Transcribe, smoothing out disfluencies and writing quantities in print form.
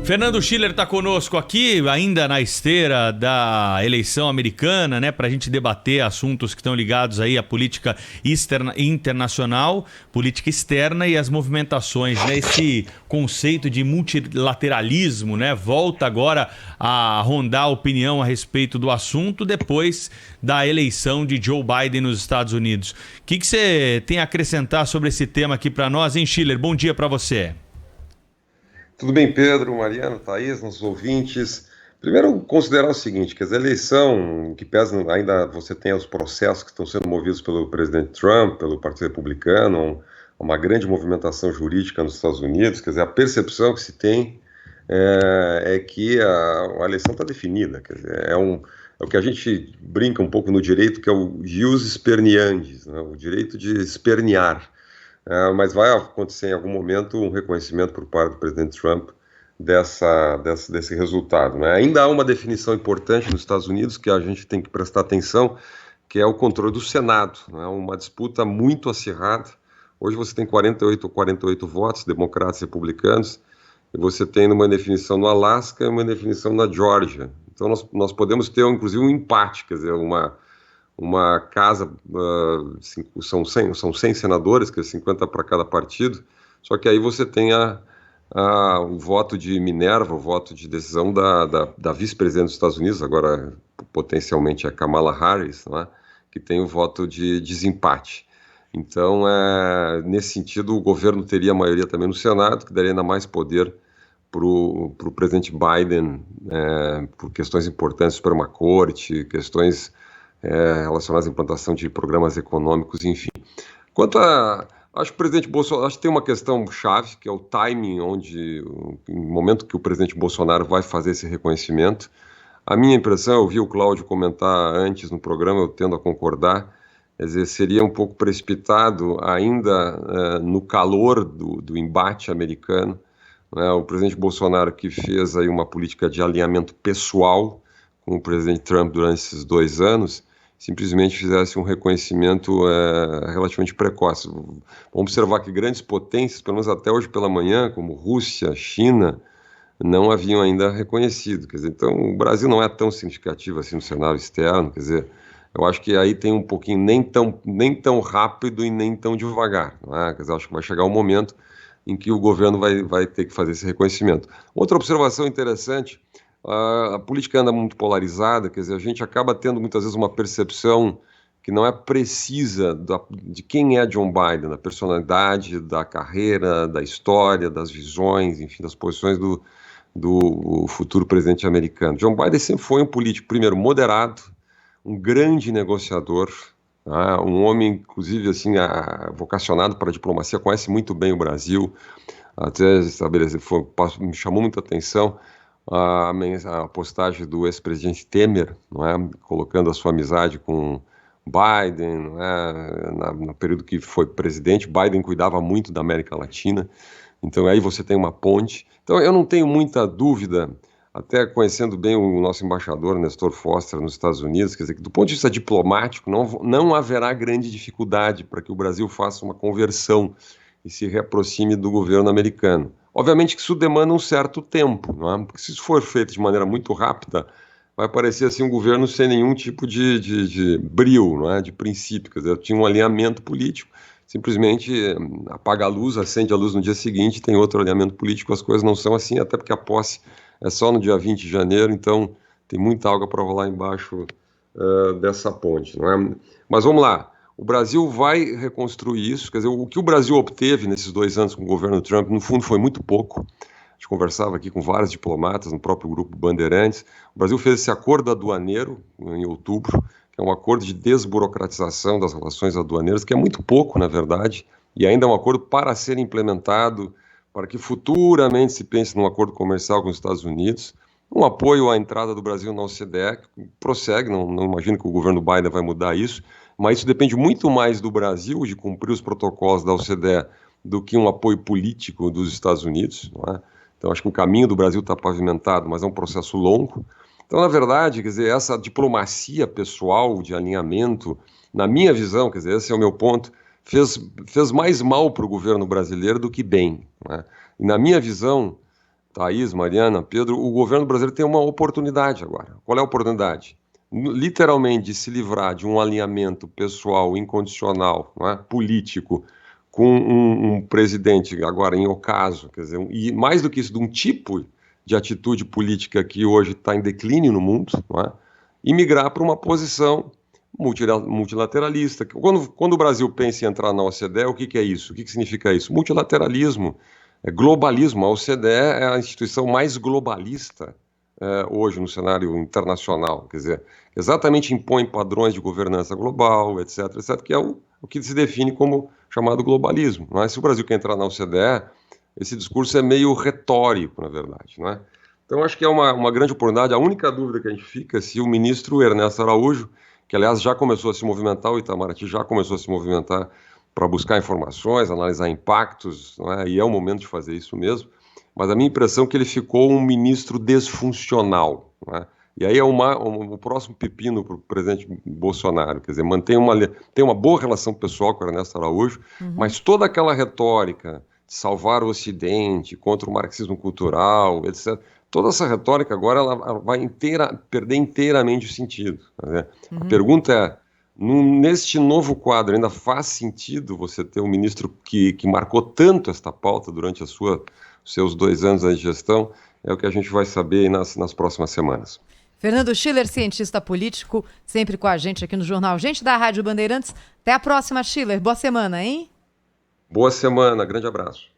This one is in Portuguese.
Fernando Schiller está conosco aqui, ainda na esteira da eleição americana, né, para a gente debater assuntos que estão ligados aí à política externa, internacional, política externa e as movimentações, né, esse conceito de multilateralismo, né, volta agora a rondar a opinião a respeito do assunto depois da eleição de Joe Biden nos Estados Unidos. O que você tem a acrescentar sobre esse tema aqui para nós, hein, Schiller? Bom dia para você. Tudo bem, Pedro, Mariano, Thaís, nossos ouvintes. Primeiro, considerar o seguinte, que a eleição, que pesa, ainda você tem os processos que estão sendo movidos pelo presidente Trump, pelo Partido Republicano, uma grande movimentação jurídica nos Estados Unidos, quer dizer, a percepção que se tem é que a eleição está definida, quer dizer, é o que a gente brinca um pouco no direito, que é o jus sperniendi, né, o direito de espernear. Mas vai acontecer em algum momento um reconhecimento por parte do presidente Trump desse resultado, né? Ainda há uma definição importante nos Estados Unidos que a gente tem que prestar atenção, que é o controle do Senado, né? Uma disputa muito acirrada. Hoje você tem 48 votos, democratas e republicanos, e você tem uma definição no Alasca e uma definição na Geórgia. Então nós podemos ter, inclusive, um empate, quer dizer, uma casa, são 100 senadores, que é 50 para cada partido, só que aí você tem o voto de Minerva, o voto de decisão da vice-presidente dos Estados Unidos, agora potencialmente a Kamala Harris, né, que tem o voto de desempate. Então, nesse sentido, o governo teria a maioria também no Senado, que daria ainda mais poder para o presidente Biden, por questões importantes, Suprema Corte, questões relacionadas à implantação de programas econômicos, enfim. Acho que o presidente Bolsonaro, acho que tem uma questão chave, que é o timing, no momento que o presidente Bolsonaro vai fazer esse reconhecimento. A minha impressão, eu vi o Cláudio comentar antes no programa, eu tendo a concordar, quer dizer, seria um pouco precipitado ainda no calor do embate americano, né, o presidente Bolsonaro que fez aí uma política de alinhamento pessoal com o presidente Trump durante esses 2 anos, simplesmente fizesse um reconhecimento relativamente precoce. Vamos observar que grandes potências, pelo menos até hoje pela manhã, como Rússia, China, não haviam ainda reconhecido. Quer dizer, então o Brasil não é tão significativo assim no cenário externo, quer dizer, eu acho que aí tem um pouquinho nem tão rápido e nem tão devagar, não é? Quer dizer, acho que vai chegar um momento em que o governo vai ter que fazer esse reconhecimento. Outra observação interessante, a política anda muito polarizada, quer dizer, a gente acaba tendo muitas vezes uma percepção que não é precisa de quem é John Biden, da personalidade, da carreira, da história, das visões, enfim, das posições do futuro presidente americano. John Biden sempre foi um político, primeiro, moderado, um grande negociador, um homem, inclusive, assim, vocacionado para a diplomacia, conhece muito bem o Brasil, até me chamou muita atenção a postagem do ex-presidente Temer, não é? Colocando a sua amizade com Biden, não é? No período que foi presidente, Biden cuidava muito da América Latina, então aí você tem uma ponte. Então eu não tenho muita dúvida, até conhecendo bem o nosso embaixador, Nestor Foster, nos Estados Unidos, quer dizer, que do ponto de vista diplomático não haverá grande dificuldade para que o Brasil faça uma conversão e se reaproxime do governo americano. Obviamente que isso demanda um certo tempo, não é? Porque se isso for feito de maneira muito rápida, vai parecer assim um governo sem nenhum tipo de brio, não é? De princípio, quer dizer, tinha um alinhamento político, simplesmente apaga a luz, acende a luz no dia seguinte, tem outro alinhamento político, as coisas não são assim, até porque a posse é só no dia 20 de janeiro, então tem muita água para rolar embaixo dessa ponte, não é? Mas vamos lá. O Brasil vai reconstruir isso, quer dizer, o que o Brasil obteve nesses 2 anos com o governo Trump, no fundo, foi muito pouco. A gente conversava aqui com vários diplomatas no próprio grupo Bandeirantes. O Brasil fez esse acordo aduaneiro em outubro, que é um acordo de desburocratização das relações aduaneiras, que é muito pouco, na verdade, e ainda é um acordo para ser implementado, para que futuramente se pense num acordo comercial com os Estados Unidos. Um apoio à entrada do Brasil na OCDE, que prossegue, não imagino que o governo Biden vai mudar isso, mas isso depende muito mais do Brasil, de cumprir os protocolos da OCDE, do que um apoio político dos Estados Unidos, não é? Então, acho que o caminho do Brasil está pavimentado, mas é um processo longo. Então, na verdade, quer dizer, essa diplomacia pessoal de alinhamento, na minha visão, quer dizer, esse é o meu ponto, fez mais mal para o governo brasileiro do que bem, não é? E na minha visão, Thaís, Mariana, Pedro, o governo brasileiro tem uma oportunidade agora. Qual é a oportunidade? Literalmente de se livrar de um alinhamento pessoal, incondicional, não é? Político, com um presidente agora em ocaso, quer dizer, e mais do que isso, de um tipo de atitude política que hoje está em declínio no mundo, não é? E migrar para uma posição multilateralista. Quando o Brasil pensa em entrar na OCDE, o que é isso? O que significa isso? Multilateralismo, globalismo. A OCDE é a instituição mais globalista hoje no cenário internacional, quer dizer, exatamente impõe padrões de governança global, etc., etc., que é o que se define como chamado globalismo. Não é? Se o Brasil quer entrar na OCDE, esse discurso é meio retórico, na verdade, não é? Então, acho que é uma grande oportunidade. A única dúvida que a gente fica é se o ministro Ernesto Araújo, que, aliás, já começou a se movimentar, o Itamaraty já começou a se movimentar para buscar informações, analisar impactos, não é? E é o momento de fazer isso mesmo, mas a minha impressão é que ele ficou um ministro desfuncional, não é? E aí é o próximo pepino para o presidente Bolsonaro, quer dizer, tem uma boa relação pessoal com o Ernesto Araújo, mas toda aquela retórica de salvar o Ocidente, contra o marxismo cultural, etc., toda essa retórica agora ela vai perder inteiramente o sentido. Né? A pergunta é, neste novo quadro, ainda faz sentido você ter um ministro que marcou tanto esta pauta durante os seus 2 anos de gestão? É o que a gente vai saber nas próximas semanas. Fernando Schiller, cientista político, sempre com a gente aqui no Jornal Gente da Rádio Bandeirantes. Até a próxima, Schiller. Boa semana, hein? Boa semana, grande abraço.